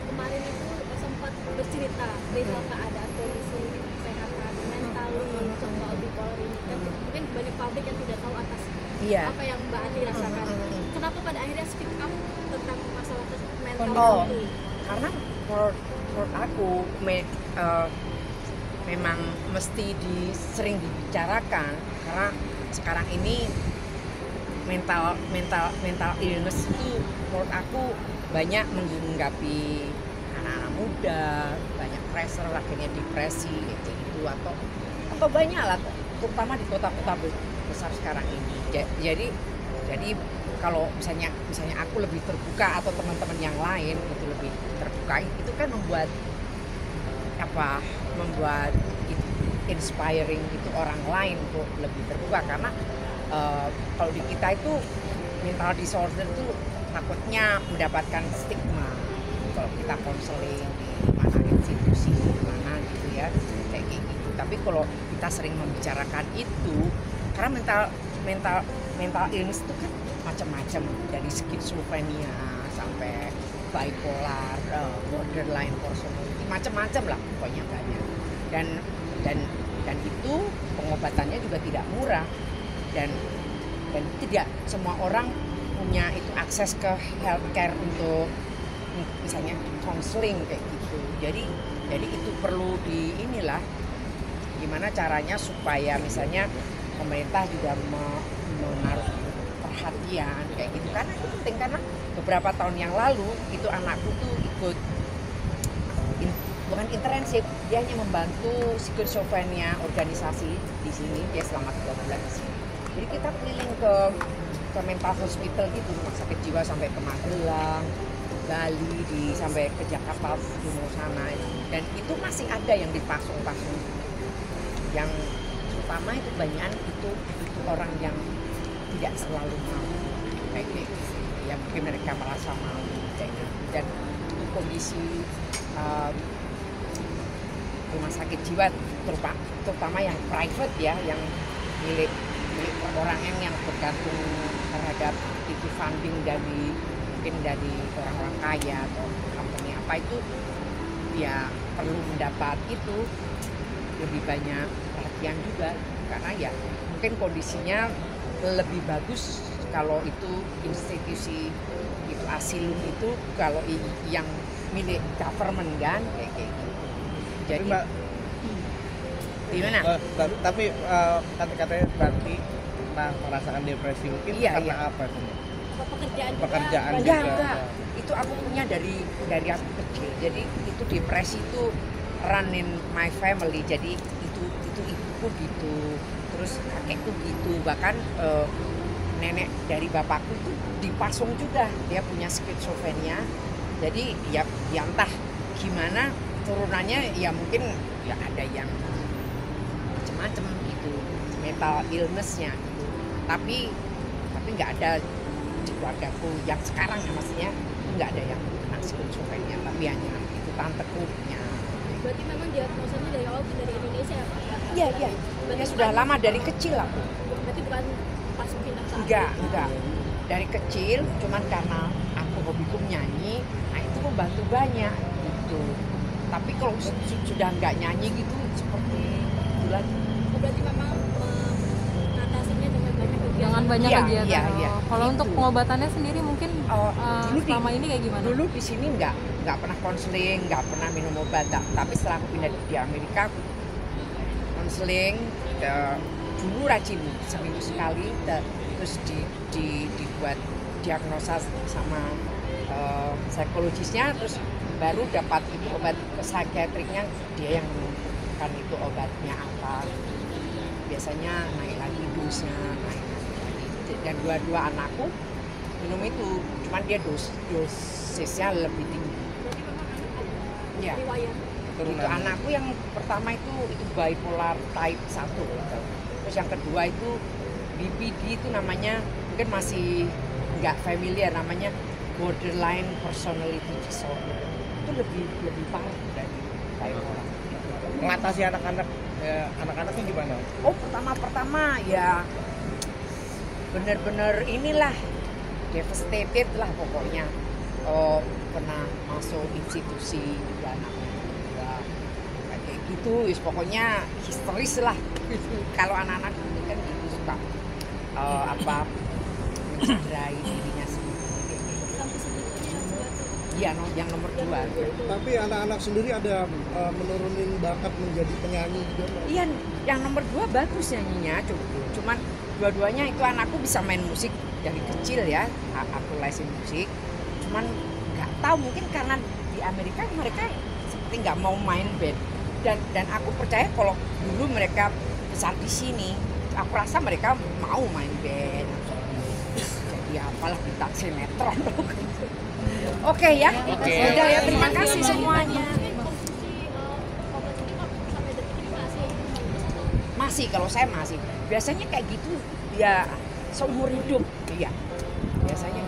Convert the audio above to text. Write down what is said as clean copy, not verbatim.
Kemarin itu sempat bercerita perihal keadaan kondisi kesehatan mental untuk soal bipolar ini kan mungkin banyak publik yang tidak tahu atas apa yang Mbak Andi rasakan. Kenapa pada akhirnya speak up tentang masalah mental ini? Karena menurut aku memang mesti sering dibicarakan, karena sekarang ini mental illness itu menurut aku banyak menghinggapi anak-anak muda, banyak pressure, akhirnya depresi itu atau banyak lah, terutama di kota-kota besar sekarang ini. Jadi kalau misalnya aku lebih terbuka atau teman-teman yang lain itu lebih terbuka, itu kan membuat inspiring itu orang lain untuk lebih terbuka, karena kalau di kita itu mental disorder itu takutnya mendapatkan stigma kalau kita konseling di mana institusi mana gitu ya, kayak gitu. Tapi kalau kita sering membicarakan itu, karena mental illness itu kan macam-macam, dari skizofrenia sampai bipolar, borderline personality, macam-macam lah pokoknya banyak. Dan itu pengobatannya juga tidak murah, dan tidak semua orang punya itu akses ke healthcare untuk misalnya konseling kayak gitu. Jadi itu perlu gimana caranya supaya misalnya pemerintah juga menaruh perhatian kayak gitu, karena itu penting. Karena beberapa tahun yang lalu itu anakku tuh ikut bukan internship, dia hanya membantu skizofrenia organisasi di sini, dia selama 3 bulan di sini. Jadi kita keliling ke mental hospital gitu, rumah sakit jiwa, sampai ke Magelang, Bali, sampai ke Jakarta, Timur sana, dan itu masih ada yang dipasung-pasung. Yang utama itu banyak itu orang yang tidak selalu mau kayak gitu, ya mungkin mereka merasa malu kayak gitu. Dan itu kondisi rumah sakit jiwa terutama yang private ya, yang milik orang yang bergantung terhadap itu funding mungkin dari orang-orang kaya atau company apa, itu ya perlu mendapat itu lebih banyak perhatian juga, karena ya mungkin kondisinya lebih bagus kalau itu institusi itu asilum itu kalau yang milik government kan kayak gitu. Jadi Mbak, gimana? Tapi katanya berarti pernah merasakan depresi, mungkin karena apa itu? Pekerjaan juga. Enggak. Itu aku punya dari aku kecil. Jadi itu depresi itu run in my family. Jadi itu ibuku gitu, terus kakekku gitu, bahkan nenek dari bapakku itu dipasung juga, dia punya skizofrenia. Jadi ya entah gimana turunannya, ya mungkin ya ada yang macam-macam itu mental illness-nya gitu. Tapi nggak ada di keluargaku yang sekarang ya, maksudnya nggak ada yang kena skizofrenia, tapi hanya itu tanteku punya. Berarti memang diagnosanya dari awal dari Indonesia ya Pak? Iya. Ya sudah lama, dari kecil aku. Berarti bukan pas pindah ke Enggak. Dari kecil, cuman karena aku hobiku menyanyi, nah itu membantu banyak gitu. Tapi kalau sudah nggak nyanyi gitu, seperti bulan. Berarti memang mengatasinya dengan banyak kegiatan. Dengan banyak kegiatan. Iya. Kalau gitu. untuk pengobatannya sendiri mungkin selama ini kayak gimana? Dulu di sini nggak pernah konseling, nggak pernah minum obat. Tapi setelah aku pindah di Amerika, aku konseling. Dulu rajin seminggu sekali, terus dibuat diagnosa sama psikologisnya, terus baru dapat itu obat psikiatriknya, dia yang menentukan itu obatnya apa. Biasanya naik lagi 2 bagusnya. Dan dua-dua anakku minum itu, cuman dia dosisnya lebih tinggi. Berarti memang anak ada Ya. riwayat. Itu anakku yang pertama itu bipolar type 1 gitu. Terus yang kedua itu BPD itu namanya mungkin masih nggak familiar, namanya borderline personality disorder. Itu lebih parah dari bipolar. Mengatasi anak-anaknya gimana? Oh, pertama ya bener-bener inilah devastated lah pokoknya. Oh, pernah masuk institusi anak ya, kayak gitu, pokoknya histeris lah. Kalau anak-anak ini kan gitu suka mencederai dirinya sendiri. Sampai segitunya yang buat Iya, yang nomor 2. Tapi anak-anak sendiri ada menurunin bakat menjadi penyanyi juga. Iya, yang nomor 2 bagus nyanyinya, cuman dua-duanya itu anakku bisa main musik dari kecil ya, aku lesin musik. Cuman nggak tahu, mungkin karena di Amerika mereka seperti nggak mau main band. Dan aku percaya kalau dulu mereka besar di sini, aku rasa mereka mau main band. Jadi apalah kita sinetron. Oke ya, Oke. udah ya, terima kasih semuanya. Masih, kalau saya masih. Biasanya kayak gitu ya seumur hidup. Iya. Biasanya